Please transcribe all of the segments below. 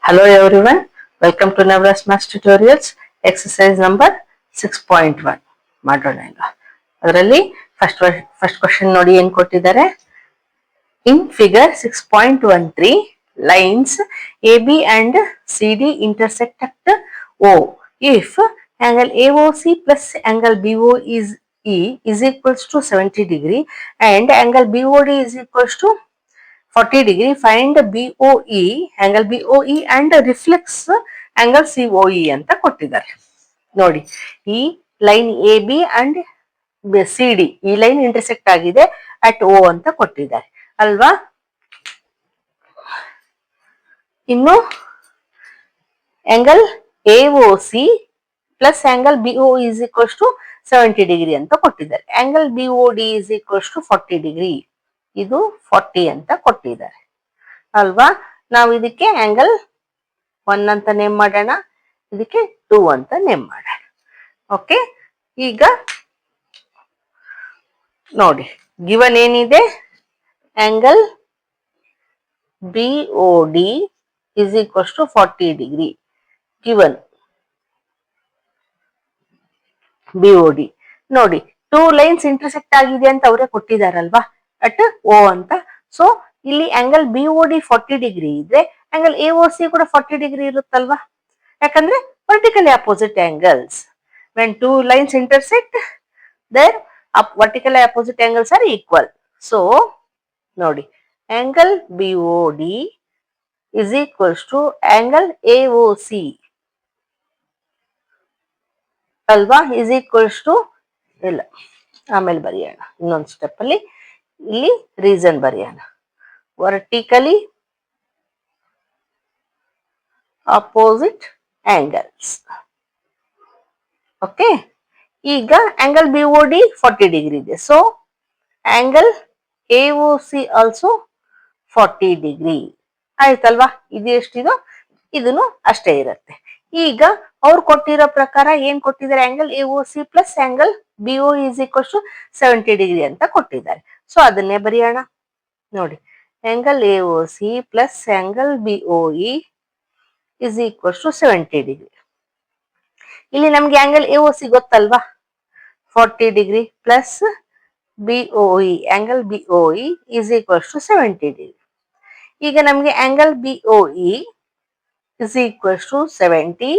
Hello everyone, welcome to Navras Maths Tutorials, exercise number 6.1 ಮಾಡೋಣ ಈಗ. ಅದರಲ್ಲಿ ಫಸ್ಟ್ ಕ್ವಶನ್ ನೋಡಿ ಏನು ಕೊಟ್ಟಿದ್ದಾರೆ. In figure 6.13, lines AB and CD intersect at O if angle AOC plus angle BOE is equals to 70 degree and angle BOD is equals to 40 degree. Find BOE, angle BOE and reflex angle COE ಅಂತ ಕೊಟ್ಟಿದ್ದಾರೆ. ನೋಡಿ, ಈ line A B and C D ಈ line intersect ಆಗಿದೆ at O ಅಂತ ಕೊಟ್ಟಿದ್ದಾರೆ ಅಲ್ವಾ. ಇನ್ನು angle A O C plus angle B O is equals to 70 degree ಅಂತ ಕೊಟ್ಟಿದ್ದಾರೆ. Angle B O D is equals to 40 degree, ಇದು 40 ಅಂತ ಕೊಟ್ಟಿದ್ದಾರೆ ಅಲ್ವಾ. ನಾವು ಇದಕ್ಕೆ ಆಂಗಲ್ 1 ಅಂತ ನೇಮ್ ಮಾಡೋಣ, ಇದಕ್ಕೆ 2 ಅಂತ ನೇಮ್ ಮಾಡೋಣ. ಓಕೆ, ಈಗ ನೋಡಿ ಗಿವನ್ ಏನಿದೆ, angle B O D is equals to 40 degree given B O D. ನೋಡಿ, 2 ಲೈನ್ಸ್ ಇಂಟರ್ಸೆಕ್ಟ್ ಆಗಿದೆ ಅಂತ ಅವರೇ ಕೊಟ್ಟಿದಾರಲ್ವಾ ಅಟ್ ಓ ಅಂತ. ಸೊ ಇಲ್ಲಿ angle B O D 40 degree ಇದ್ರೆ ಆಂಗಲ್ ಎ ಒ ಸಿ ಕೂಡ 40 ಡಿಗ್ರಿ ಇರುತ್ತಲ್ವಾ, ಯಾಕಂದ್ರೆ vertically opposite angles. When 2 lines intersect there vertically opposite angles are equal. So ನೋಡಿ, angle BOD is equals to angle AOC ಅಲ್ವಾ, is equals to, ಇಲ್ಲ ಆಮೇಲೆ ಬರೆಯೋಣ ಇನ್ನೊಂದು ಸ್ಟೆಪ್ ಅಲ್ಲಿ, ಇಲ್ಲಿ ರೀಸನ್ ಬರೆಯೋಣ. Vertically opposite angles. ಓಕೆ, ಈಗ angle B O D 40 degree ಇದೆ. So angle A O C also 40 degree ಆಯ್ತಲ್ವಾ. ಇದು ಎಷ್ಟಿದೋ ಇದನ್ನು ಅಷ್ಟೇ ಇರುತ್ತೆ. ಈಗ ಅವ್ರು ಕೊಟ್ಟಿರೋ ಪ್ರಕಾರ ಏನ್ ಕೊಟ್ಟಿದ್ದಾರೆ, angle A O C plus angle B O is equals to 70 degree ಅಂತ ಕೊಟ್ಟಿದ್ದಾರೆ. ಸೊ ಅದನ್ನೇ ಬರೆಯೋಣ. ನೋಡಿ, angle A O C plus angle B O is equals to 70 degree. ಇಲ್ಲಿ ನಮ್ಗೆ ಆಂಗಲ್ ಎ ಒ ಸಿ ಗೊತ್ತಲ್ವಾ, 40 degree plus BOE, angle BOE is equals to 70 degree. ಈಗ ನಮಗೆ angle BOE is equals to 70.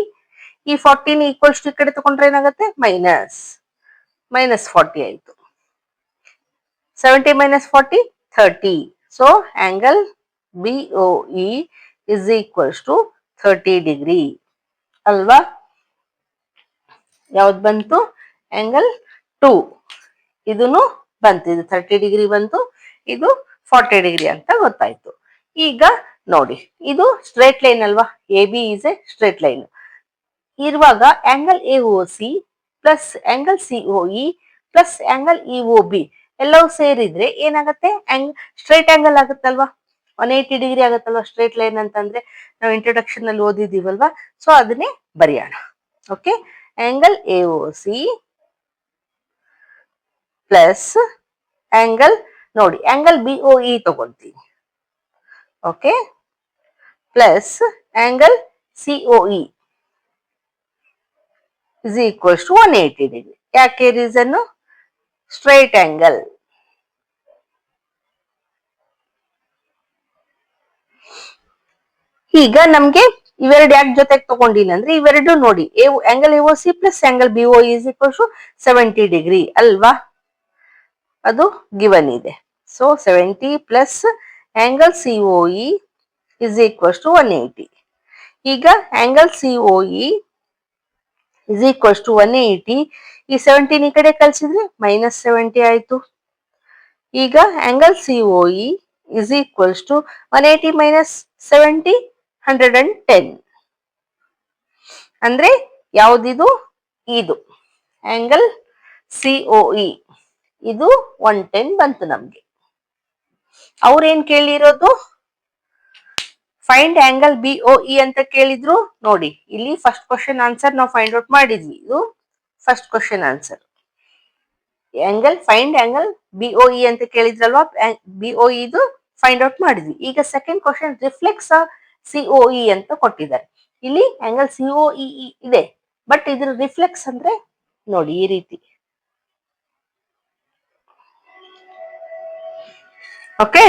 ಈ 40 equals to ಈ ಕಡೆ ತಗೊಂಡ್ರೆ ಏನಾಗುತ್ತೆ, ಮೈನಸ್ 40 ಆಯ್ತು. 70 minus 40 30. So angle BOE is equals to 30 degree ಅಲ್ವಾ. ಯಾವ್ದು ಬಂತು, ಆಂಗಲ್ 2 ಇದನ್ನು ಬಂತು, ಇದು 30 ಡಿಗ್ರಿ ಬಂತು, ಇದು 40 ಡಿಗ್ರಿ ಅಂತ ಗೊತ್ತಾಯ್ತು. ಈಗ ನೋಡಿ, ಇದು ಸ್ಟ್ರೇಟ್ ಲೈನ್ ಅಲ್ವಾ, A B is a straight line ಇರುವಾಗ angle A O C plus angle C O E plus angle E O B ಎಲ್ಲವೂ ಸೇರಿದ್ರೆ ಏನಾಗುತ್ತೆ, ಸ್ಟ್ರೇಟ್ ಆಂಗಲ್ ಆಗುತ್ತಲ್ವಾ, 180 ಡಿಗ್ರಿ ಆಗುತ್ತಲ್ವಾ ಸ್ಟ್ರೇಟ್ ಲೈನ್ ಅಂತಂದ್ರೆ. ನಾವು ಇಂಟ್ರೊಡಕ್ಷನ್ ಅಲ್ಲಿ ಓದಿದೀವಲ್ವಾ, ಸೊ ಅದನ್ನೇ ಬರೆಯೋಣ. Okay, angle A O C plus angle, ನೋಡಿ ಆಂಗಲ್ ಬಿ ಒ ಇ ತಗೊಂತೀನಿ, okay, plus angle C O E is equals to 180 degree. ಯಾಕೆ ರೀಸನ್, ಸ್ಟ್ರೈಟ್ ಆಂಗಲ್. ಈಗ ನಮ್ಗೆ ಇವೆರಡು ಯಾಕೆ ಜೊತೆಗೆ ತಗೊಂಡಿಲ್ಲ ಅಂದ್ರೆ, ಇವೆರಡು ನೋಡಿ angle A O C plus angle B O is equals to 70 degree ಅಲ್ವಾ, ಅದು ಗಿವನ್ ಇದೆ. So 70 plus angle C O E is equals to 180. ಈಗ angle C O E is equals to 180. ಈ 17 ಈ ಕಡೆ ಕಳ್ಸಿದ್ರೆ ಮೈನಸ್ 70 ಆಯ್ತು. ಈಗ angle C O E is equals to 180 minus 70 110. ಅಂದ್ರೆ ಯಾವ್ದಿದು, ಇದು ಆಂಗಲ್ ಸಿ ಒ ಇ ಇದು 110 ಬಂತು ನಮ್ಗೆ. ಅವ್ರೇನ್ ಕೇಳಿರೋದು, find angle B O E ಅಂತ ಕೇಳಿದ್ರು. ನೋಡಿ, ಇಲ್ಲಿ ಫಸ್ಟ್ ಕ್ವಶನ್ ಆನ್ಸರ್ ನಾವು ಫೈಂಡ್ ಔಟ್ ಮಾಡಿದ್ವಿ, ಇದು first question answer. Find angle B O E ಅಂತ ಕೇಳಿದ್ರಲ್ವಾ, ಬಿ ಒ ಇದು ಫೈಂಡ್ ಔಟ್ ಮಾಡಿದ್ವಿ. ಈಗ ಸೆಕೆಂಡ್ ಕ್ವಶನ್, ರಿಫ್ಲೆಕ್ಸ್ ಸಿಒಇ ಅಂತ ಕೊಟ್ಟಿದ್ದಾರೆ. ಇಲ್ಲಿ ಆಂಗಲ್ ಸಿಒಇ ಇದೆ, ಬಟ್ ಇದ್ರ ರಿಫ್ಲೆಕ್ಸ್ ಅಂದ್ರೆ ನೋಡಿ ಈ ರೀತಿ. Okay,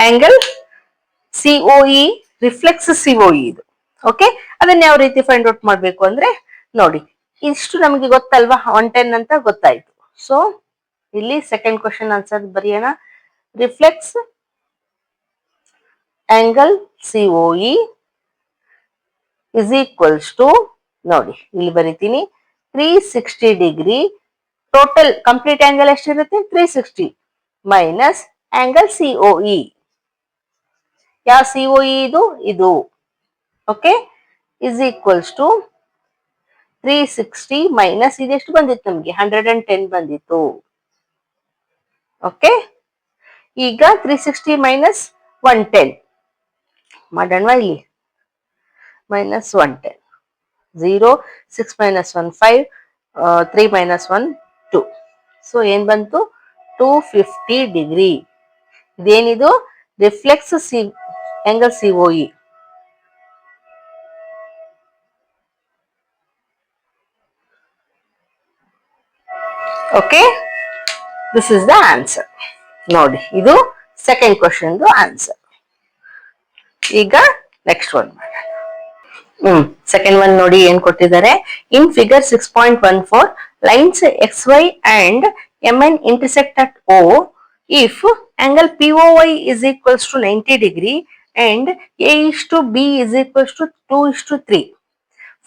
angle CoE reflex CoE ಇದು. ಓಕೆ, ಅದನ್ನ ಯಾವ ರೀತಿ ಫೈಂಡ್ ಔಟ್ ಮಾಡ್ಬೇಕು ಅಂದ್ರೆ ನೋಡಿ, ಇಷ್ಟು ನಮಗೆ ಗೊತ್ತಲ್ವಾ, 110 ಅಂತ ಗೊತ್ತಾಯ್ತು. ಸೊ ಇಲ್ಲಿ ಸೆಕೆಂಡ್ ಕ್ವಶನ್ ಆನ್ಸರ್ ಬರೆಯೋಣ. Reflex angle COE is equals to, ನೋಡಿ ಇಲ್ಲಿ ಬರಿತೀನಿ, 360 ಡಿಗ್ರಿ. ಟೋಟಲ್ ಕಂಪ್ಲೀಟ್ ಆಂಗಲ್ ಎಷ್ಟಿರುತ್ತೆ? 360 ಮೈನಸ್ ಆಂಗಲ್ ಸಿಒಇ. ಯಾವ ಸಿಒಇ ಇದು? ಇದು. Okay, is equals to 360 minus ಇದೆಷ್ಟು ಬಂದಿತ್ತು ನಮಗೆ? 110 ಬಂದಿತ್ತು. ಓಕೆ, ಈಗ 360 ಮೈನಸ್ 110 ಮಾಡೋಣ. ಇಲ್ಲಿ ಮೈನಸ್ 110, 0, 6 ಮೈನಸ್ 1 5, 3 ಮೈನಸ್ 1 2. ಸೊ ಏನ್ ಬಂತು? 250 ಡಿಗ್ರಿ. ಇದೇನಿದು? Reflex angle COE. Okay, this is the answer. ನೋಡಿ, ಇದು ಸೆಕೆಂಡ್ ಕ್ವಶನ್ ಆನ್ಸರ್. ಈಗ ನೆಕ್ಸ್ಟ್ ಒನ್ ಮಾಡೋಣ. ಸೆಕೆಂಡ್ ಒನ್ ನೋಡಿ ಏನ್ ಕೊಟ್ಟಿದ್ದಾರೆ. In figure 6.14 lines X Y and MN intersect at O if angle POY is equals to 90 degree and A is to B is equals to 2:3.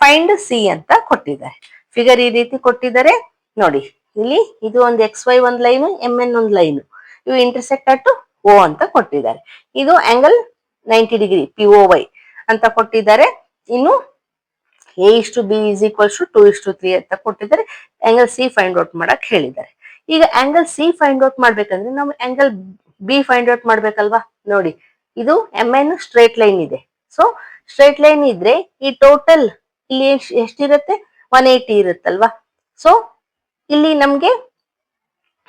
Find C ಅಂತ ಕೊಟ್ಟಿದ್ದಾರೆ. Figure ಈ ರೀತಿ ಕೊಟ್ಟಿದ್ದಾರೆ ನೋಡಿ. ಇಲ್ಲಿ ಇದು ಒಂದು XY ಒಂದು ಲೈನು, MN ಒಂದು ಲೈನು, ಇವು ಇಂಟರ್ಸೆಕ್ಟ್ ಅಟ್ O ಅಂತ ಕೊಟ್ಟಿದ್ದಾರೆ. ಇದು ಆಂಗಲ್ 90 ಡಿಗ್ರಿ POY ಅಂತ ಕೊಟ್ಟಿದ್ದಾರೆ. ಇನ್ನು A is to B is equals to 2:3 ಅಂತ ಕೊಟ್ಟಿದ್ದಾರೆ. ಆಂಗಲ್ ಸಿ ಫೈಂಡ್ ಔಟ್ ಮಾಡಕ್ ಹೇಳಿದ್ದಾರೆ. ಈಗ ಆಂಗಲ್ ಸಿ ಫೈಂಡ್ ಔಟ್ ಮಾಡ್ಬೇಕಂದ್ರೆ ನಾವು ಆಂಗಲ್ ಬಿ ಫೈಂಡ್ ಔಟ್ ಮಾಡ್ಬೇಕಲ್ವಾ. ನೋಡಿ, ಇದು MN ಸ್ಟ್ರೇಟ್ ಲೈನ್ ಇದೆ. ಸೊ ಸ್ಟ್ರೇಟ್ ಲೈನ್ ಇದ್ರೆ ಈ ಟೋಟಲ್ ಇಲ್ಲಿ ಎಷ್ಟಿರುತ್ತೆ? 180 ಇರುತ್ತಲ್ವಾ. ಸೊ ಇಲ್ಲಿ ನಮ್ಗೆ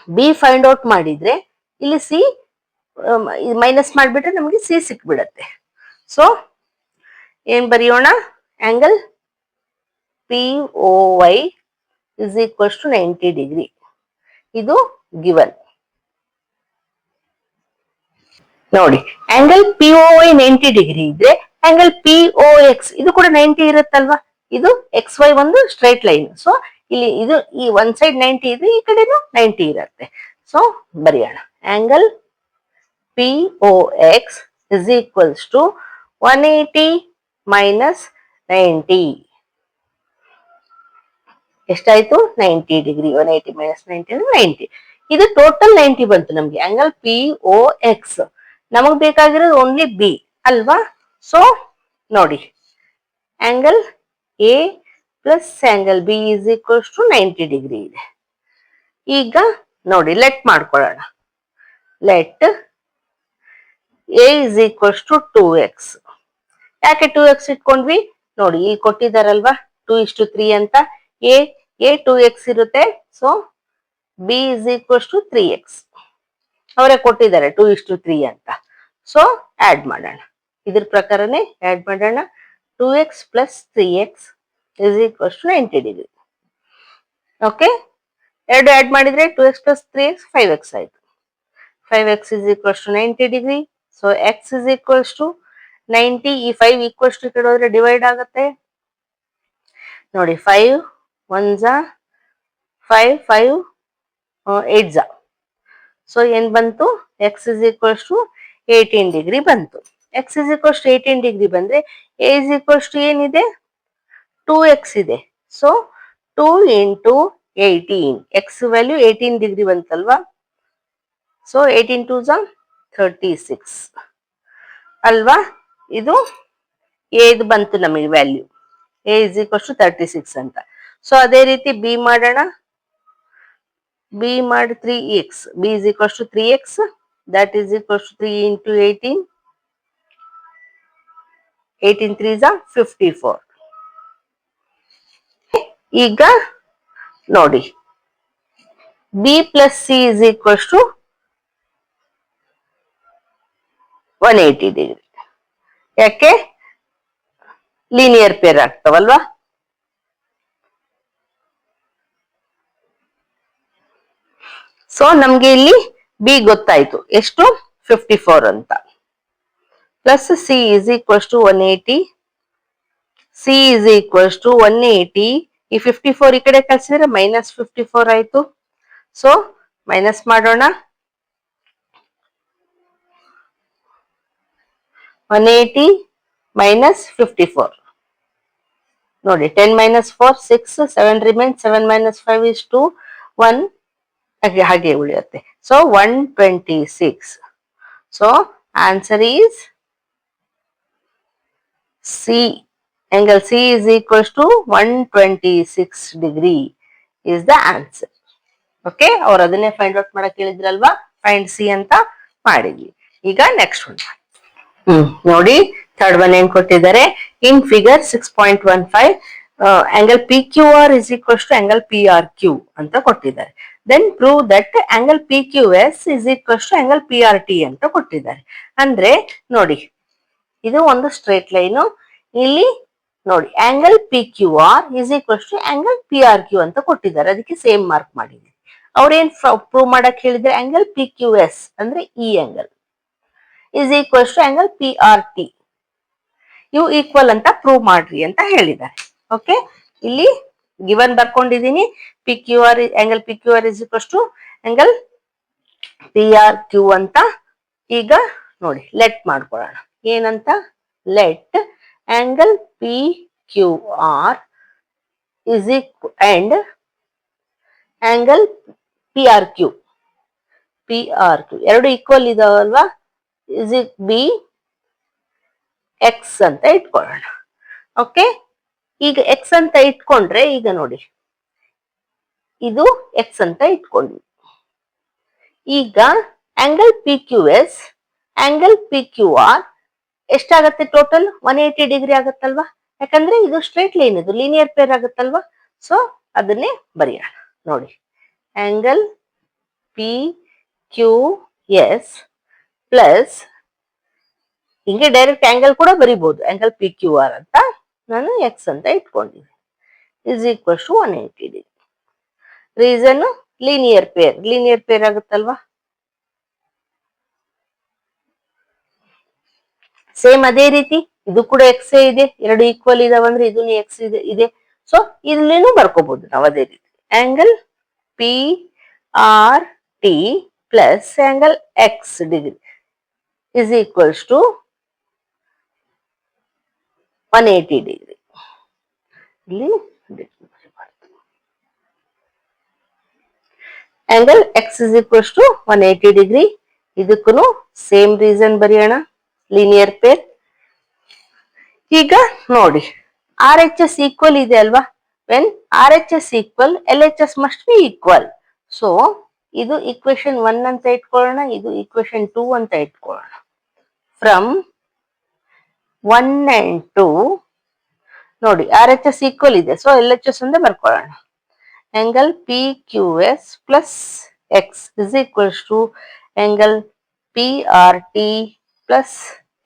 ಬಿ ಫೈಂಡ್ ಔಟ್ ಮಾಡಿದ್ರೆ ಇಲ್ಲಿ ಸಿ ಮೈನಸ್ ಮಾಡಿಬಿಟ್ರೆ ನಮಗೆ ಸಿ ಸಿಕ್ಬಿಡತ್ತೆ. ಸೊ ಏನ್ ಬರೆಯೋಣ? Angle POY is equals to 90 degree. ಇದು ಗಿವನ್. ನೋಡಿ, ಆಂಗಲ್ POY 90 ಡಿಗ್ರಿ ಇದ್ರೆ ಆಂಗಲ್ POX ಇದು ಕೂಡ 90 ಇರುತ್ತಲ್ವಾ. ಇದು XY ಒಂದು ಸ್ಟ್ರೈಟ್ ಲೈನ್. ಸೊ ಇಲ್ಲಿ ಇದು ಈ ಒಂದ್ ಸೈಡ್ 90 ಇದ್ರೆ ಈ ಕಡೆನು 90 ಇರುತ್ತೆ. ಸೊ ಬರೆಯೋಣ, angle POX is equals to 180 minus 90. ಎಷ್ಟಾಯ್ತು? 90 ಡಿಗ್ರಿ. 180 ಮೈನಸ್ 90 90. ಇದು ಟೋಟಲ್ 90 ಬಂತು ನಮ್ಗೆ. ಆಂಗಲ್ POX ನಮಗ್ ಬೇಕಾಗಿರೋದು ಓನ್ಲಿ ಬಿ ಅಲ್ವಾ. ಸೊ ನೋಡಿ, angle A plus angle B is equals to 90 degree ಇದೆ. ಈಗ ನೋಡಿ, ಲೆಟ್ ಮಾಡ್ಕೊಳ್ಳೋಣ. Let A is equals to 2x. ಯಾಕೆ 2x ಇಟ್ಕೊಂಡ್ವಿ? ನೋಡಿ, ಇಲ್ಲಿ ಕೊಟ್ಟಿದಾರಲ್ವಾ 2:3 ಅಂತ. ಎ 2x ಇರುತ್ತೆ. So B is equals to 3x. ಅವರೇ ಕೊಟ್ಟಿದ್ದಾರೆ 2:3 ಅಂತ. ಸೊ ಆಡ್ ಮಾಡೋಣ, ಇದ್ರ ಪ್ರಕಾರನೇ ಆಡ್ ಮಾಡೋಣ. 2x plus 3x is equals to 90 degree. Okay, ಎರಡು ಆಡ್ ಮಾಡಿದ್ರೆ 2x ಪ್ಲಸ್ 3x 5x ಆಯ್ತು. 5x is equals to 90 degree. So x is equals to 90. ಈ 5 ಈಕ್ವಲ್ಸ್ ಟು ಕಡೆ ಹೋದ್ರೆ ಡಿವೈಡ್ ಆಗುತ್ತೆ. ನೋಡಿ, 5 1 5 5 8. ಸೊ ಏನ್ ಬಂತು? x is equals to 18 degree ಬಂತು. x is equals to 18 degree ಬಂದ್ರೆ a ಇಸ್ ಈಕ್ವಲ್ಸ್ ಟು ಏನಿದೆ? 2x ಇದೆ. So 2 into 18, x value 18 degree ಬಂತಲ್ವಾ. ಸೊ 18 2 36 ಅಲ್ವಾ. ಇದು a ಇದು ಬಂತು ನಮಗೆ value. a is equals to 36 ಅಂತ. ಸೊ ಅದೇ ರೀತಿ ಬಿ ಮಾಡೋಣ. ಬಿ ಮಾಡಿ 3x. B is equals to 3x. That is equals to 3 into 18. 18 3 54. ಈಗ ನೋಡಿ, B plus C is equals to 180 degree. ಯಾಕೆ? ಲೀನಿಯರ್ ಪೇರ್ ಆಗ್ತಾವಲ್ವಾ. ಸೊ ನಮ್ಗೆ ಇಲ್ಲಿ ಬಿ ಗೊತ್ತಾಯ್ತು ಎಷ್ಟು 54 ಅಂತ. Plus C is equals to 180. C is equals to 180. ಈ 54 ಈ ಕಡೆ ಕಳ್ಸಿದ್ರೆ -54 ಆಯ್ತು. ಸೊ ಮೈನಸ್ ಮಾಡೋಣ. 180 minus 54. ನೋಡಿ 10 minus 4 6 7 remains. 7 minus 5 is 2 1 ಹಾಗೆ ಉಳಿಯುತ್ತೆ. So 126. So answer is C. angle C is equals to 126 degree is the answer. Okay, ಅವ್ರು ಅದನ್ನೇ ಫೈಂಡ್ ಔಟ್ ಮಾಡಕ್ ಹೇಳಿದ್ರಲ್ವಾ, ಫೈಂಡ್ ಸಿ ಅಂತ ಮಾಡಿದ್ವಿ. ಈಗ ನೆಕ್ಸ್ಟ್ ಒನ್ ನೋಡಿ, ಥರ್ಡ್ ಒನ್ ಏನ್ ಕೊಟ್ಟಿದ್ದಾರೆ. In figure 6.15 angle PQR is equals to angle PRQ ಅಂತ ಕೊಟ್ಟಿದ್ದಾರೆ. Then prove that angle PQS is equals to angle PRT ಅಂತ ಕೊಟ್ಟಿದ್ದಾರೆ. ಅಂದ್ರೆ ನೋಡಿ, ಇದು ಒಂದು ಸ್ಟ್ರೇಟ್ ಲೈನು. ಇಲ್ಲಿ ನೋಡಿ angle PQR is equals to angle PRQ ಅಂತ ಕೊಟ್ಟಿದ್ದಾರೆ. ಅದಕ್ಕೆ ಸೇಮ್ ಮಾರ್ಕ್ ಮಾಡಿದ್ವಿ. ಅವ್ರೇನ್ ಪ್ರೂವ್ ಮಾಡಕ್ ಹೇಳಿದ್ರೆ ಆಂಗಲ್ PQS ಅಂದ್ರೆ ಈ angle is equals to angle PRT. ಇವು ಈಕ್ವಲ್ ಅಂತ ಪ್ರೂವ್ ಮಾಡ್ರಿ ಅಂತ ಹೇಳಿದ್ದಾರೆ. ಓಕೆ, ಇಲ್ಲಿ given ಬರ್ಕೊಂಡಿದೀನಿ. PQR angle PQR is equals to angle PRQ ಅಂತ. ಈಗ ನೋಡಿ ಲೆಟ್ ಮಾಡ್ಕೊಳ್ಳೋಣ. ಏನಂತ? Let angle PQR is equal and angle PRQ ಎರಡು ಈಕ್ವಲ್ ಇದಾವಲ್ವಾ, ಇಸ್ ಇಟ್ ಬಿ ಎಕ್ಸ್ ಅಂತ ಇಟ್ಕೊಳ್ಳೋಣ. ಓಕೆ, ಈಗ ಎಕ್ಸ್ ಅಂತ ಇಟ್ಕೊಂಡ್ರೆ ಈಗ ನೋಡಿ ಇದು ಎಕ್ಸ್ ಅಂತ ಇಟ್ಕೊಂಡ್ವಿ. ಈಗ ಆಂಗಲ್ PQS ಆಂಗಲ್ PQR ಎಷ್ಟಾಗತ್ತೆ ಟೋಟಲ್? 180 ಡಿಗ್ರಿ ಆಗತ್ತಲ್ವಾ, ಯಾಕಂದ್ರೆ ಇದು ಸ್ಟ್ರೇಟ್ ಲೈನ್, ಇದು ಲೀನಿಯರ್ ಪೇರ್ ಆಗತ್ತಲ್ವಾ. ಸೊ ಅದನ್ನೇ ಬರೆಯೋಣ. ನೋಡಿ ಆಂಗಲ್ PQS ಪ್ಲಸ್ ಹಿಂಗೆ ಡೈರೆಕ್ಟ್ ಆಂಗಲ್ ಕೂಡ ಬರಿಬಹುದು, ಆಂಗಲ್ PQR ಅಂತ ನಾನು ಎಕ್ಸ್ ಅಂತ ಇಟ್ಕೊಂಡಿದ್ದೀನಿ, is equals to 180 degree. Reason linear pair ಆಗುತ್ತಲ್ವಾ. ಸೇಮ್ ಅದೇ ರೀತಿ ಇದು ಕೂಡ ಎಕ್ಸ್ ಇದೆ, ಎರಡು ಈಕ್ವಲ್ ಇದಾವಂದ್ರೆ ಇದನ್ನು ಎಕ್ಸ್ ಇದೆ. ಸೊ ಇಲ್ಲಿನೂ ಬರ್ಕೋಬಹುದು ನಾವು ಅದೇ ರೀತಿ. Angle PRT plus angle X degree is equals to 180 degree. ಇಲ್ಲಿ angle X is equals to 180 degree. ಇದಕ್ಕೂ ಸೇಮ್ ರೀಸನ್ ಬರೆಯೋಣ, ಲೀನಿಯರ್ ಪೇರ್. ಈಗ ನೋಡಿ RHS ಈಕ್ವಲ್ ಇದೆ ಅಲ್ವಾ. When RHS equal LHS must be equal. So ಇದು ಈಕ್ವೇಶನ್ 1 ಅಂತ ಇಟ್ಕೊಳ್ಳೋಣ, ಇದು ಈಕ್ವೇಶನ್ 2 ಅಂತ ಇಟ್ಕೊಳ್ಳೋಣ. ಫ್ರಮ್ 1 and 2 ನೋಡಿ RHS ಈಕ್ವಲ್ ಇದೆ, ಸೊ LHS ಒಂದೇ ಬರ್ಕೊಳ್ಳೋಣ. Angle PQS plus X is equals to angle PRT plus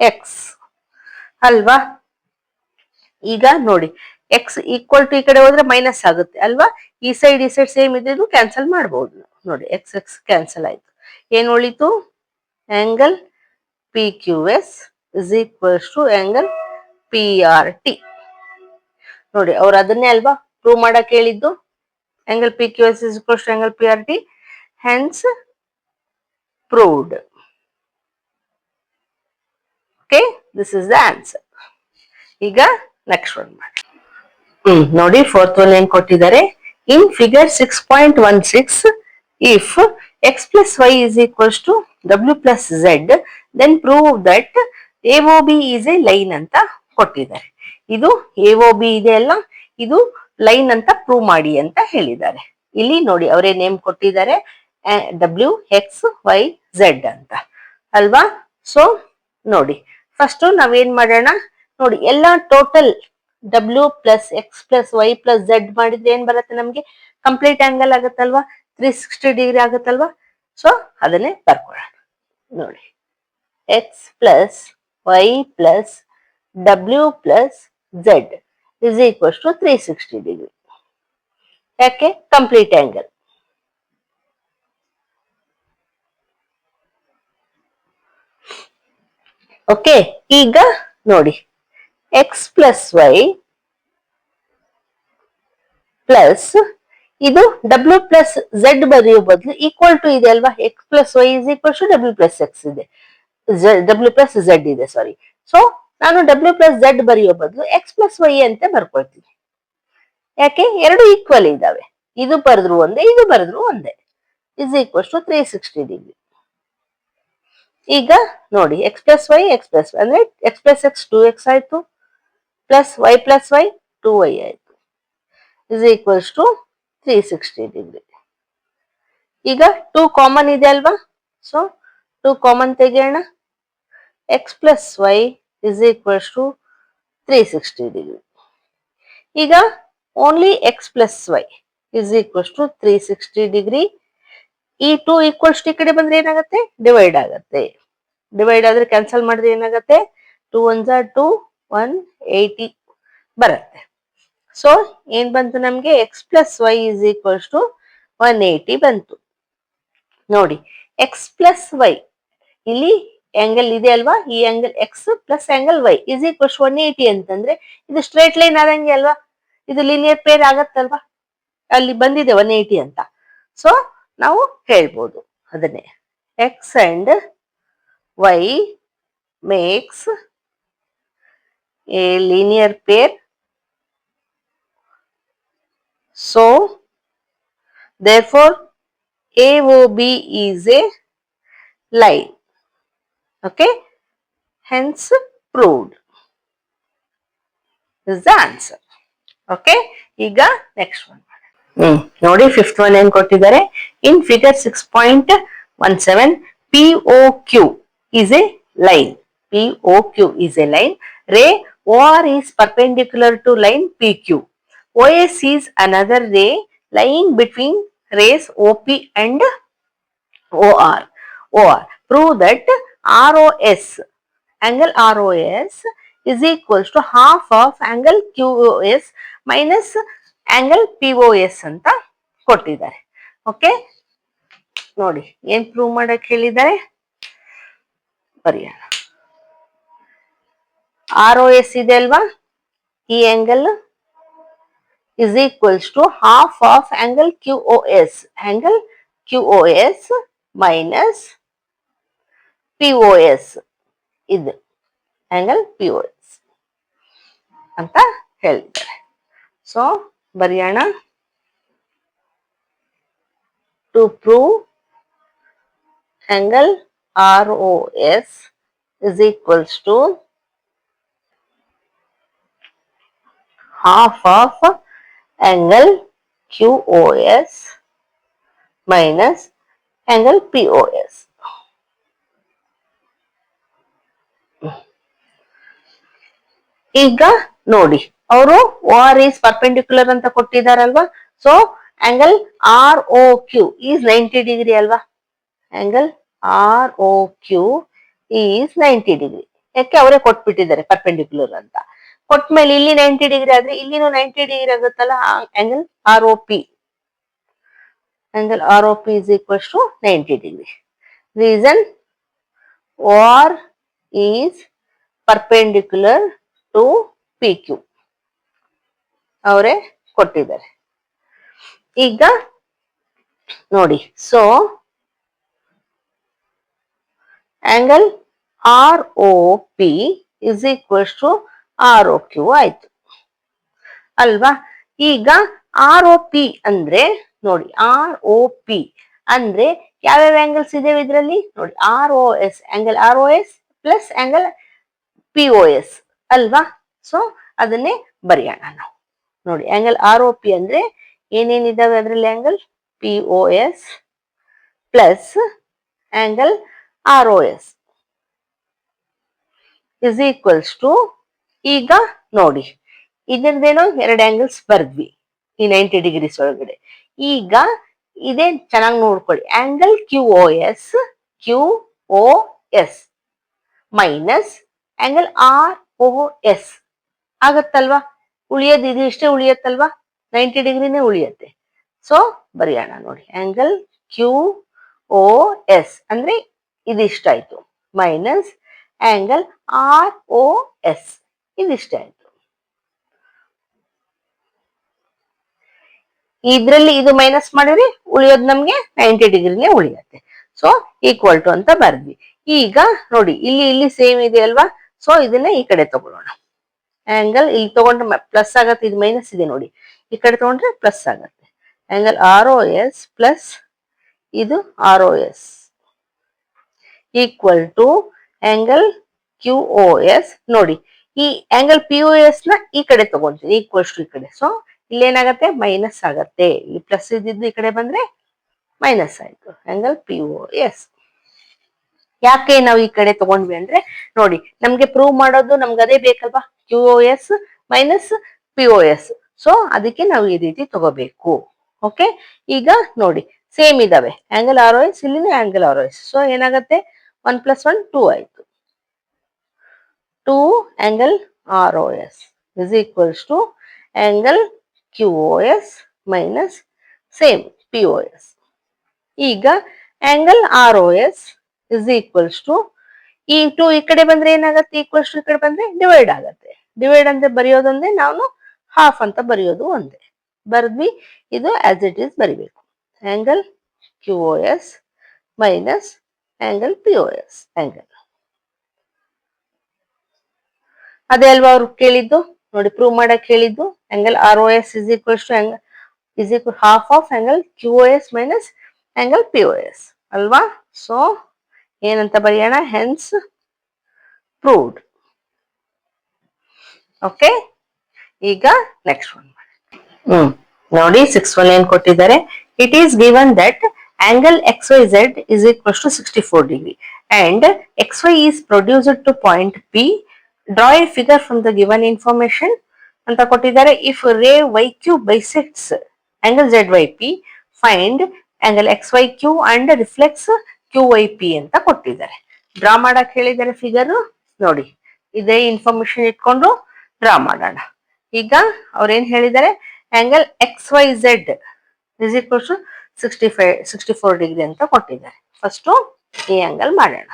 X ಅಲ್ವಾ. ಈಗ ನೋಡಿ ಎಕ್ಸ್ ಈಕ್ವಲ್ ಟು ಈ ಕಡೆ ಹೋದ್ರೆ ಮೈನಸ್ ಆಗುತ್ತೆ ಅಲ್ವಾ. ಈ ಸೈಡ್ ಸೇಮ್ ಇದ್ದು ಕ್ಯಾನ್ಸಲ್ ಮಾಡಬಹುದು. ನೋಡಿ ಎಕ್ಸ್ ಎಕ್ಸ್ ಕ್ಯಾನ್ಸಲ್ ಆಯ್ತು. ಏನ್ ಉಳಿತು? Angle PQS is equals to angle PRT. ನೋಡಿ ಅವ್ರು ಅದನ್ನೇ ಅಲ್ವಾ ಪ್ರೂವ್ ಮಾಡಕ್ ಹೇಳಿದ್ದು. Angle PQS is equals to angle PRT, hence proved. Okay, this is the answer. ಈಗ ನೆಕ್ಸ್ಟ್ ಒನ್ ಮಾಡಿ. ನೋಡಿ ಫೋರ್ತ್ ಒನ್ ಏನ್ ಕೊಟ್ಟಿದ್ದಾರೆ. In figure 6.16 if X plus Y is equals to W plus Z then prove that AOB is a line ಅಂತ ಕೊಟ್ಟಿದ್ದಾರೆ. ಇದು AOB ಇದೆ ಅಲ್ಲ, ಇದು ಲೈನ್ ಅಂತ ಪ್ರೂವ್ ಮಾಡಿ ಅಂತ ಹೇಳಿದ್ದಾರೆ. ಇಲ್ಲಿ ನೋಡಿ ಅವರೇ ನೇಮ್ ಕೊಟ್ಟಿದ್ದಾರೆ, WXYZ ಅಂತ ಅಲ್ವಾ. ಸೊ ನೋಡಿ ಫಸ್ಟ್ ನಾವೇನ್ ಮಾಡೋಣ. ನೋಡಿ ಎಲ್ಲ total W plus X plus Y plus Z ಮಾಡಿದ್ರೆ ಏನ್ ಬರುತ್ತೆ ನಮ್ಗೆ? ಕಂಪ್ಲೀಟ್ ಆಂಗಲ್ ಆಗುತ್ತಲ್ವಾ, 360 ಡಿಗ್ರಿ ಆಗುತ್ತಲ್ವಾ. ಸೊ ಅದನ್ನೇ ಬರ್ಕೊಳ್ಳೋಣ. ನೋಡಿ X plus Y plus W plus Z is equals to 360 degree. ಯಾಕೆ? Complete angle. ಓಕೆ, ಈಗ ನೋಡಿ ಎಕ್ಸ್ ಪ್ಲಸ್ ವೈ ಪ್ಲಸ್ ಇದು ಡಬ್ಲ್ಯೂ ಪ್ಲಸ್ ಝೆಡ್ ಬರೆಯೋ ಬದಲು ಈಕ್ವಲ್ ಟು ಇದೆ ಅಲ್ವಾ, X plus Y is equal to W plus X ಇದೆ, W plus Z ಇದೆ, ಸಾರಿ. ಸೊ ನಾನು ಡಬ್ಲ್ಯೂ ಪ್ಲಸ್ ಝೆಡ್ ಬರೆಯೋ ಬದಲು ಎಕ್ಸ್ ಪ್ಲಸ್ ವೈ ಅಂತ ಬರ್ಕೊಳ್ತೀನಿ. ಯಾಕೆ? ಎರಡು ಈಕ್ವಲ್ ಇದಾವೆ, ಇದು ಬರೆದ್ರು ಒಂದೇ, ಇದು ಬರೆದ್ರು ಒಂದೇ. Is equal to 360 degree. ಈಗ ನೋಡಿ ಎಕ್ಸ್ ಪ್ಲಸ್ ವೈ ಅಂದ್ರೆ ಎಕ್ಸ್ ಪ್ಲಸ್ ಎಕ್ಸ್ 2x ಆಯ್ತು, ಪ್ಲಸ್ ವೈ 2y ಆಯ್ತು, ಇಸ್ ಈಕ್ವಲ್ಸ್ ಟು 360 ಡಿಗ್ರಿ. ಈಗ 2 ಕಾಮನ್ ಇದೆ ಅಲ್ವಾ, ಸೊ 2 ಕಾಮನ್ ತೆಗೆಯೋಣ. X plus Y is equals to 360 degree. ಈಗ only X plus Y is equals to 360 degree. ಈ 2 equals ಈ ಕಡೆ ಬಂದ್ರೆ ಏನಾಗುತ್ತೆ? ಡಿವೈಡ್ ಆಗುತ್ತೆ. ಡಿವೈಡ್ ಆದ್ರೆ ಕ್ಯಾನ್ಸಲ್ ಮಾಡಿದ್ರೆ ಏನಾಗುತ್ತೆ? 2 1 2 180 ಬರುತ್ತೆ. ಸೊ ಏನ್ ಬಂತು ನಮ್ಗೆ? X plus Y is equals to 180 ಬಂತು. ನೋಡಿ ಎಕ್ಸ್ ಪ್ಲಸ್ ವೈ ಇಲ್ಲಿ ಆಂಗಲ್ ಇದೆ ಅಲ್ವಾ, ಈ angle X plus angle Y is equals 180 ಅಂತಂದ್ರೆ ಇದು ಸ್ಟ್ರೇಟ್ ಲೈನ್ ಆದಂಗೆ ಅಲ್ವಾ, ಇದು ಲೀನಿಯರ್ ಪೇರ್ ಆಗತ್ತಲ್ವಾ, ಅಲ್ಲಿ ಬಂದಿದೆ 180 ಅಂತ. ಸೊ ನಾವು ಹೇಳ್ಬೋದು ಅದನ್ನೇ, X and Y makes a linear pair, so therefore AOB is a line. Okay, hence proved is the answer. Okay, ಈಗ ನೆಕ್ಸ್ಟ್ ಒನ್ ನೋಡಿ, ಫಿಫ್ತ್ ಒನ್ ಏನ್ ಕೊಟ್ಟಿದ್ದಾರೆ? In figure 6.17 POQ is a line. POQ is a line. Ray OR is perpendicular to line PQ. OS is another ray lying between rays OP and OR. Prove that ROS, angle ROS is equals to half of angle QOS minus angle POS ಅಂತ ಕೊಟ್ಟಿದ್ದಾರೆ. Okay, ನೋಡಿ ಏನ್ prove ಮಾಡಕ್ ಹೇಳಿದ್ದಾರೆ ಬರೆಯೋಣ. ROS ಇದೆ ಅಲ್ವಾ, ಈ angle is equals to half of angle QOS minus POS, ಇದು angle POS ಅಂತ ಹೇಳಿದ್ದಾರೆ. ಸೊ ಬರೆಯೋಣ. To prove angle ROS is equals to half of angle QOS minus angle POS. ಈಗ ನೋಡಿ, ಅವರು OR is perpendicular ಅಂತ ಕೊಟ್ಟಿದಾರಲ್ವಾ, so angle ROQ is 90 degree ಅಲ್ವಾ, ಆಂಗಲ್ ROQ is 90 ಡಿಗ್ರಿ. ಯಾಕೆ? ಅವರೇ ಕೊಟ್ಬಿಟ್ಟಿದ್ದಾರೆ ಪರ್ಪೆಂಡಿಕ್ಯುಲರ್ ಅಂತ. ಕೊಟ್ಮೇಲೆ ಇಲ್ಲಿ 90 ಡಿಗ್ರಿ ಆದ್ರೆ ಇಲ್ಲಿನೂ 90 ಡಿಗ್ರಿ ಆಗುತ್ತಲ್ಲ, angle ROP is equals to 90 degree. Reason OR is perpendicular to PQ, ಅವರೇ ಕೊಟ್ಟಿದ್ದಾರೆ. ಈಗ ನೋಡಿ, so angle ROP is equals to ROQ ಆಯ್ತು ಅಲ್ವಾ. ಈಗ ROP ಅಂದ್ರೆ ನೋಡಿ, ROP ಅಂದ್ರೆ ಯಾವ್ಯಾವ ಆಂಗಲ್ಸ್ ಇದಾವೆ ಇದರಲ್ಲಿ ನೋಡಿ, ROS angle ROS plus angle POS ಅಲ್ವಾ. ಸೊ ಅದನ್ನೇ ಬರೆಯೋಣ ನಾವು. ನೋಡಿ ಆಂಗಲ್ ROP ಅಂದ್ರೆ ಏನೇನಿದಾವೆ ಅದರಲ್ಲಿ, angle POS plus angle ROS is equals to, ಈಗ ನೋಡಿ ಇದರದೇನೋ ಎರಡು ಆಂಗಲ್ಸ್ ಬರ್ದ್ವಿ ಈ 90 ಡಿಗ್ರೀಸ್ ಒಳಗಡೆ. ಈಗ ಇದೇ ಚೆನ್ನಾಗಿ ನೋಡ್ಕೊಳ್ಳಿ, angle QOS minus angle ROS ಆಗತ್ತಲ್ವಾ? ಉಳಿಯೋದು ಇದು ಇಷ್ಟೇ ಉಳಿಯತ್ತಲ್ವಾ? 90 ಡಿಗ್ರಿನೇ ಉಳಿಯತ್ತೆ. ಸೊ ಬರೆಯೋಣ ನೋಡಿ, ಆಂಗಲ್ ಕ್ಯೂ ಓ ಎಸ್ ಅಂದ್ರೆ ಇದಿಷ್ಟಾಯ್ತು, minus angle R O S ಇದಿಷ್ಟಾಯ್ತು. ಇದ್ರಲ್ಲಿ ಇದು ಮೈನಸ್ ಮಾಡಿದ್ರೆ ಉಳಿಯೋದು ನಮ್ಗೆ 90 ಡಿಗ್ರಿನೇ ಉಳಿಯತ್ತೆ. ಸೊ ಈಕ್ವಲ್ ಟು ಅಂತ ಬರ್ದ್ವಿ. ಈಗ ನೋಡಿ ಇಲ್ಲಿ ಸೇಮ್ ಇದೆ ಅಲ್ವಾ? ಸೊ ಇದನ್ನ ಈ ಕಡೆ ತಗೊಳ್ಳೋಣ. ಆಂಗಲ್ ಇಲ್ಲಿ ತಗೊಂಡ್ರೆ ಪ್ಲಸ್ ಆಗತ್ತೆ, ಇದು ಮೈನಸ್ ಇದೆ ನೋಡಿ, ಈ ಕಡೆ ತಗೊಂಡ್ರೆ ಪ್ಲಸ್ ಆಗತ್ತೆ. Angle R O S plus ಇದು R O S equal to angle Q O S. ನೋಡಿ ಈ ಆಂಗಲ್ ಪಿ ಓ ಎಸ್ ನ ಈ ಕಡೆ ತಗೊಂತೀನಿ, ಈಕ್ವಲ್ಸ್ ಟು ಈ ಕಡೆ. ಸೊ ಇಲ್ಲೇನಾಗತ್ತೆ, ಮೈನಸ್ ಆಗತ್ತೆ. ಇಲ್ಲಿ ಪ್ಲಸ್ ಇದ್ದಿದ್ದು ಈ ಕಡೆ ಬಂದ್ರೆ ಮೈನಸ್ ಆಯ್ತು. Angle P O S. ಯಾಕೆ ನಾವು ಈ ಕಡೆ ತಗೊಂಡ್ವಿ ಅಂದ್ರೆ ನೋಡಿ, ನಮ್ಗೆ ಪ್ರೂವ್ ಮಾಡೋದು ನಮ್ಗೆ ಅದೇ ಬೇಕಲ್ವಾ, Q O S minus P O S. So ಅದಕ್ಕೆ ನಾವು ಈ ರೀತಿ ತಗೋಬೇಕು. ಓಕೆ, ಈಗ ನೋಡಿ ಸೇಮ್ ಇದಾವೆ ಆಂಗಲ್ ಆರ್ ಓ ಎಸ್, ಇಲ್ಲಿನೂ angle R O S. So ಏನಾಗತ್ತೆ, 1 + 1 2 ಆಯ್ತು. 2 angle R O S is equals to angle Q O S minus same P O S. ಈಗ angle R O S is equals to ಈ 2 ಈ ಕಡೆ ಬಂದ್ರೆ ಏನಾಗುತ್ತೆ, equals to ಈ ಕಡೆ ಬಂದ್ರೆ ಡಿವೈಡ್ ಆಗತ್ತೆ. ಡಿವೈಡ್ ಅಂದ್ರೆ ಬರೆಯೋದೊಂದೇ, ನಾವು ಹಾಫ್ ಅಂತ ಬರೆಯೋದು ಒಂದೇ. ಬರ್ದ್ವಿ, ಇದು ಆಸ್ ಇಟ್ ಈಸ್ ಬರಿಬೇಕು. Angle Q O S minus angle P O S angle. ಅದೇ ಅಲ್ವಾ ಅವ್ರು ಕೇಳಿದ್ದು, ನೋಡಿ ಪ್ರೂವ್ ಮಾಡಕ್ ಹೇಳಿದ್ದು. Angle R O S is equals to is equal half of angle Q O S minus angle P O S ಅಲ್ವಾ? So ಏನಂತ ಬರೆಯೋಣ, ಹೆನ್ಸ್ ಪ್ರೂವ್ಡ್. ಓಕೆ, ಈಗ ನೆಕ್ಸ್ಟ್ ಒನ್ ನೋಡಿ 6 ಏನ್ ಕೊಟ್ಟಿದ್ದಾರೆ. It is given that angle XYZ is equals to 64 degree and XY is produced to point P. Draw a figure from the given information ಅಂತ ಕೊಟ್ಟಿದ್ದಾರೆ. If ray YQ bisects angle ZYP, find angle XYQ and reflects QYP ಅಂತ ಕೊಟ್ಟಿದ್ದಾರೆ. Draw ಮಾಡಕ್ ಹೇಳಿದ್ದಾರೆ figure. ನೋಡಿ ಇದೇ information ಇಟ್ಕೊಂಡು draw ಮಾಡೋಣ. ಈಗ ಅವ್ರೇನ್ ಹೇಳಿದ್ದಾರೆ, angle XYZ is equals to 64 degree ಅಂತ ಕೊಟ್ಟಿದ್ದಾರೆ. ಫಸ್ಟ್ ಈ ಆಂಗಲ್ ಮಾಡೋಣ.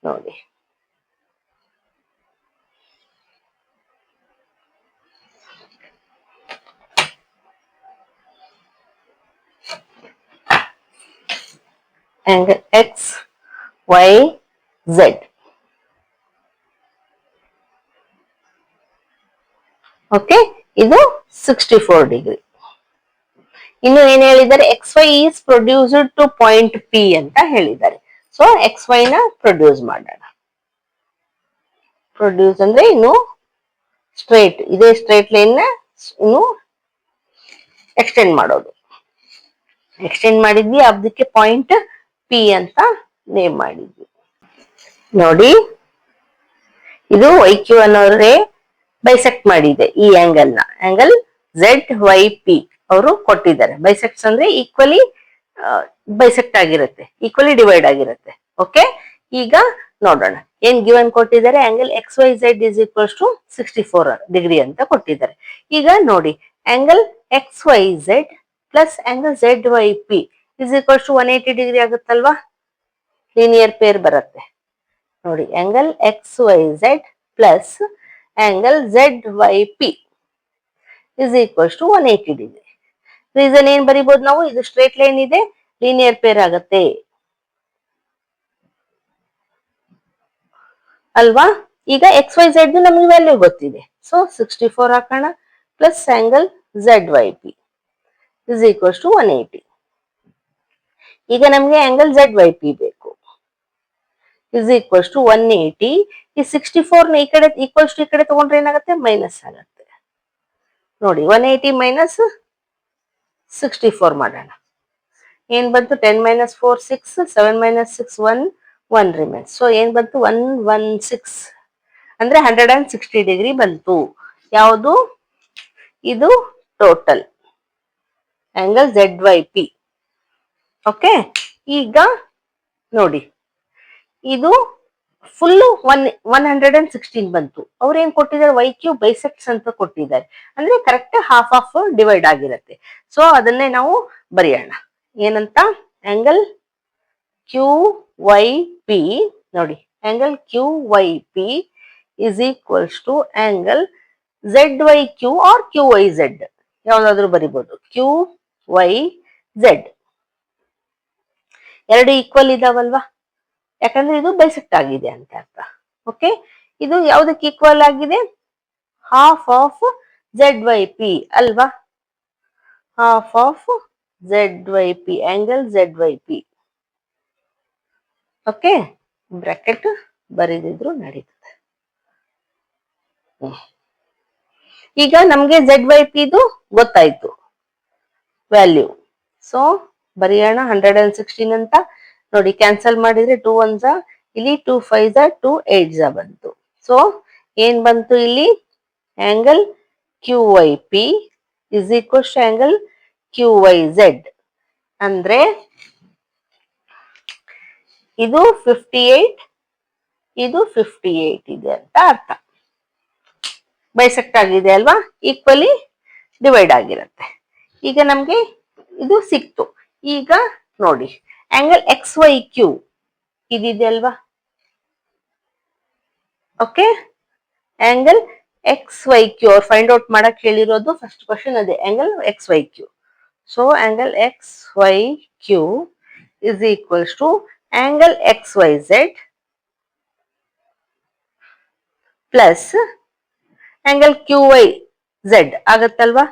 ನೋಡಿ angle X Y Z. Okay, ಇದು 64 ಡಿಗ್ರಿ. ಇನ್ನು ಏನ್ ಹೇಳಿದ್ದಾರೆ, X Y is produced to point P ಅಂತ ಹೇಳಿದ್ದಾರೆ. ಸೊ ಎಕ್ಸ್ ವೈ ನ ಪ್ರೊಡ್ಯೂಸ್ ಮಾಡೋಣ. ಪ್ರೊಡ್ಯೂಸ್ ಅಂದ್ರೆ ಇನ್ನು ಸ್ಟ್ರೈಟ್, ಇದೇ ಸ್ಟ್ರೈಟ್ ಲೈನ್ ನ ಇನ್ನು ಎಕ್ಸ್ಟೆಂಡ್ ಮಾಡೋದು. ಎಕ್ಸ್ಟೆಂಡ್ ಮಾಡಿದ್ವಿ, ಅದಕ್ಕೆ ಪಾಯಿಂಟ್ ಪಿ ಅಂತ ನೇಮ್ ಮಾಡಿದ್ವಿ. ನೋಡಿ ಇದು ವೈ ಕ್ಯೂ ಅನ್ನೋರೇ ಬೈಸೆಕ್ಟ್ ಮಾಡಿದೆ ಈ ಆಂಗಲ್ ನ. ಆಂಗಲ್ ಝೆಡ್ ವೈ ಪಿ ಅವರು ಕೊಟ್ಟಿದ್ದಾರೆ. ಬೈಸೆಕ್ಟ್ಸ್ ಅಂದ್ರೆ ಈಕ್ವಲಿ ಬೈಸೆಕ್ಟ್ ಆಗಿರುತ್ತೆ, ಈಕ್ವಲಿ ಡಿವೈಡ್ ಆಗಿರುತ್ತೆ. ಓಕೆ, ಈಗ ನೋಡೋಣ ಏನ್ ಗಿವನ್ ಕೊಟ್ಟಿದ್ದಾರೆ. Angle X Y Z is equals to 64 degree ಅಂತ ಕೊಟ್ಟಿದ್ದಾರೆ. ಈಗ ನೋಡಿ angle X Y Z plus angle Z Y P is equals to 180 degree ಆಗುತ್ತಲ್ವಾ? ಲೀನಿಯರ್ ಪೇರ್ ಬರುತ್ತೆ. ನೋಡಿ angle X Y Z plus angle Z Y P is equals to 180 degree. Reason ಏನ್ ಬರಿಬಹುದು ನಾವು, ಇದು ಸ್ಟ್ರೇಟ್ ಲೈನ್ ಇದೆ, linear pair ಆಗತ್ತೆ ಅಲ್ವಾ? ಈಗ ಎಕ್ಸ್ ವೈ ಝೆಡ್ ನಮ್ಗೆ ವ್ಯಾಲ್ಯೂ ಗೊತ್ತಿದೆ. ಸೊ 64 ಹಾಕೋಣ plus angle Z Y P is equals to 180. ಈಗ ನಮ್ಗೆ ಆಂಗಲ್ ಝೆಡ್ ವೈ ಪಿ ಬೇಕು, ಇಸ್ ಈಕ್ವಲ್ಸ್ ಟು 180. ಈ 64 ನ ಈ ಕಡೆ ಈಕ್ವಲ್ಸ್ ಟು ಈ ಕಡೆ ತಗೊಂಡ್ರೆ ಏನಾಗುತ್ತೆ, ಮೈನಸ್ ಆಗತ್ತೆ. ನೋಡಿ 180 ಮೈನಸ್ 64 ಮಾಡೋಣ. ಏನ್ ಬಂತು, 10 ಮೈನಸ್ 4 6, 7 ಮೈನಸ್ 6 1 ರಿಮೈನ್ಸ್. ಸೊ ಏನ್ ಬಂತು, 116 ಅಂದ್ರೆ 160 ಡಿಗ್ರಿ ಬಂತು. ಯಾವುದು ಇದು, total angle Z Y P. Okay, ಈಗ ನೋಡಿ ಇದು ಫುಲ್ 116 ಬಂತು. ಅವ್ರು ಏನ್ ಕೊಟ್ಟಿದ್ದಾರೆ, ವೈ ಕ್ಯೂ ಬೈಸೆಕ್ಟ್ಸ್ ಅಂತ ಕೊಟ್ಟಿದ್ದಾರೆ. ಅಂದ್ರೆ ಕರೆಕ್ಟ್ ಹಾಫ್ ಆಫ್ ಡಿವೈಡ್ ಆಗಿರತ್ತೆ. ಸೊ ಅದನ್ನೇ ನಾವು ಬರೆಯೋಣ. ಏನಂತ, ಆಂಗಲ್ ಕ್ಯೂ ವೈ ಪಿ, ನೋಡಿ angle Q Y P is equals to angle Z Y Q or Q Y Z, ಯಾವ್ದಾದ್ರು ಬರಿಬಹುದು. ಕ್ಯೂ ವೈ ಝೆಡ್ ಎರಡು ಈಕ್ವಲ್ ಇದಾವಲ್ವಾ, ಯಾಕಂದ್ರೆ ಇದು ಬೈಸೆಕ್ಟ್ ಆಗಿದೆ ಅಂತ ಅರ್ಥ. ಓಕೆ, ಇದು ಯಾವ್ದಕ್ಕೆ ಈಕ್ವಲ್ ಆಗಿದೆ, half of Z Y P ಅಲ್ವಾ, half of Z Y P, angle Z Y P. Okay, bracket ಬರೆದಿದ್ರು ನಡೀತದೆ. ಈಗ ನಮ್ಗೆ ಝೆಡ್ ವೈ ಪಿ ಇದು ಗೊತ್ತಾಯ್ತು ವ್ಯಾಲ್ಯೂ. ಸೊ ಬರೆಯೋಣ 116 ಅಂತ. ನೋಡಿ ಕ್ಯಾನ್ಸಲ್ ಮಾಡಿದ್ರೆ 2 1s, ಇಲ್ಲಿ 2 5s, 2 8s ಬಂತು. ಸೊ ಏನ್ ಬಂತು ಇಲ್ಲಿ, angle Q Y P is equals to angle Q Y Z. ಅಂದ್ರೆ ಇದು 58, ಇದು 58 ಇದೆ ಅಂತ ಅರ್ಥ. ಬೈಸೆಕ್ಟ್ ಆಗಿದೆ ಅಲ್ವಾ, ಈಕ್ವಲಿ ಡಿವೈಡ್ ಆಗಿರುತ್ತೆ. ಈಗ ನಮ್ಗೆ ಇದು ಸಿಕ್ತು. ಈಗ ನೋಡಿ ಆಂಗಲ್ ಎಕ್ಸ್ ವೈ ಕ್ಯೂ ಇದಿದೆ ಅಲ್ವಾ. Okay, angle X Y Q ಅವ್ರು ಫೈಂಡ್ ಔಟ್ ಮಾಡಕ್ ಹೇಳಿರೋದು ಫಸ್ಟ್ ಕ್ವಶನ್ ಅದೇ, angle X Y Q. So angle X Y Q is equals to angle X Y Z plus angle Q Y Z ಆಗತ್ತಲ್ವಾ.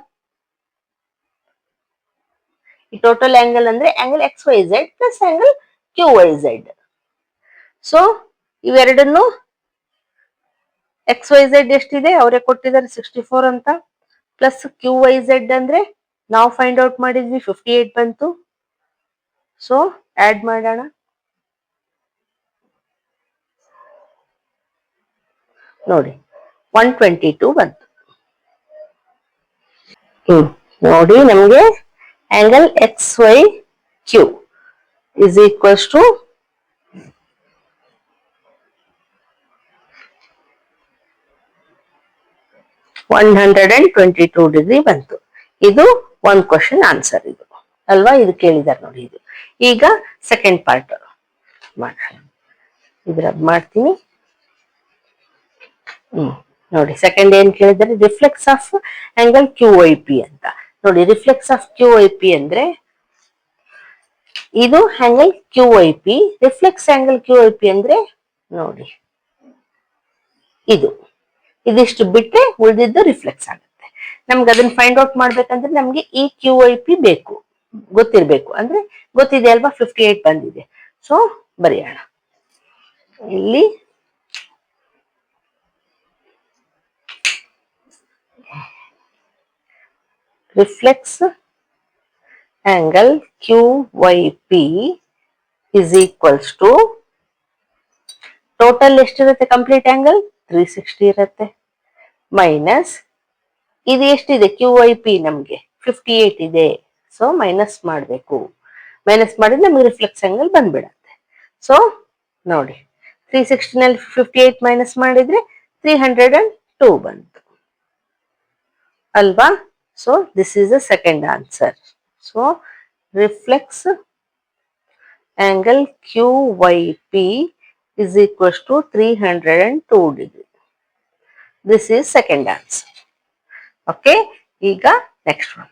ಈ total angle ಅಂದ್ರೆ angle X Y Z plus angle Q Y Z. So ಇವೆರಡನ್ನು X Y Z ಎಷ್ಟಿದೆ ಅವರೇ ಕೊಟ್ಟಿದ್ದಾರೆ 64 ಅಂತ, plus Q Y Z ಅಂದ್ರೆ ನಾವು ಫೈಂಡ್ ಔಟ್ ಮಾಡಿದ್ವಿ 58 ಬಂತು. ಸೊ ಆಡ್ ಮಾಡೋಣ. ನೋಡಿ 122 ಬಂತು. ನೋಡಿ ನಮ್ಗೆ angle X Y Q is equals to 122 degree ಬಂತು. ಇದು ಒಂದ್ ಕ್ವಶನ್ ಆನ್ಸರ್ ಇದು ಅಲ್ವಾ, ಇದು ಕೇಳಿದಾರೆ ನೋಡಿ. ಇದು ಈಗ ಸೆಕೆಂಡ್ ಪಾರ್ಟ್ ಮಾಡೋಣ. ಇದ್ರ ಮಾಡ್ತೀನಿ. ನೋಡಿ ಸೆಕೆಂಡ್ ಏನ್ ಕೇಳಿದ್ದಾರೆ, reflex of angle Q Y P ಅಂತ. ನೋಡಿ reflex of Q Y P ಅಂದ್ರೆ ಇದು angle Q Y P, reflex angle Q Y P ಅಂದ್ರೆ ನೋಡಿ ಇದು, ಇದಿಷ್ಟು ಬಿಟ್ರೆ ಉಳಿದಿದ್ದು ರಿಫ್ಲೆಕ್ಸ್ ಆಗುತ್ತೆ. ನಮ್ಗೆ ಅದನ್ನ ಫೈಂಡ್ ಔಟ್ ಮಾಡ್ಬೇಕಂದ್ರೆ ನಮ್ಗೆ ಈ ಕ್ಯೂ ವೈ ಪಿ ಬೇಕು, ಗೊತ್ತಿರ್ಬೇಕು. ಅಂದ್ರೆ ಗೊತ್ತಿದೆ ಅಲ್ವಾ, 58 ಬಂದಿದೆ. ಸೊ ಬರೆಯೋಣ. ಇಲ್ಲಿ reflex angle Q Y P is equals to total ಎಷ್ಟಿರುತ್ತೆ, ಕಂಪ್ಲೀಟ್ ಆಂಗಲ್ 360 ಇರುತ್ತೆ, ಮೈನಸ್ ಇದು ಎಷ್ಟಿದೆ ಕ್ಯೂ ವೈ ಪಿ ನಮ್ಗೆ 58 ಇದೆ. ಸೊ ಮೈನಸ್ ಮಾಡಬೇಕು, ಮೈನಸ್ ಮಾಡಿದ್ರೆ ನಮ್ಗೆ ರಿಫ್ಲೆಕ್ಸ್ ಆಂಗಲ್ ಬಂದ್ಬಿಡತ್ತೆ. ಸೊ ನೋಡಿ 360 ನಲ್ಲಿ 58 ಮೈನಸ್ ಮಾಡಿದ್ರೆ 302 ಬಂತು ಅಲ್ವಾ. So this is the second answer. So reflex angle Q Y P is equals to 302 degree. This is second answer. Okay, ಈಗ next one.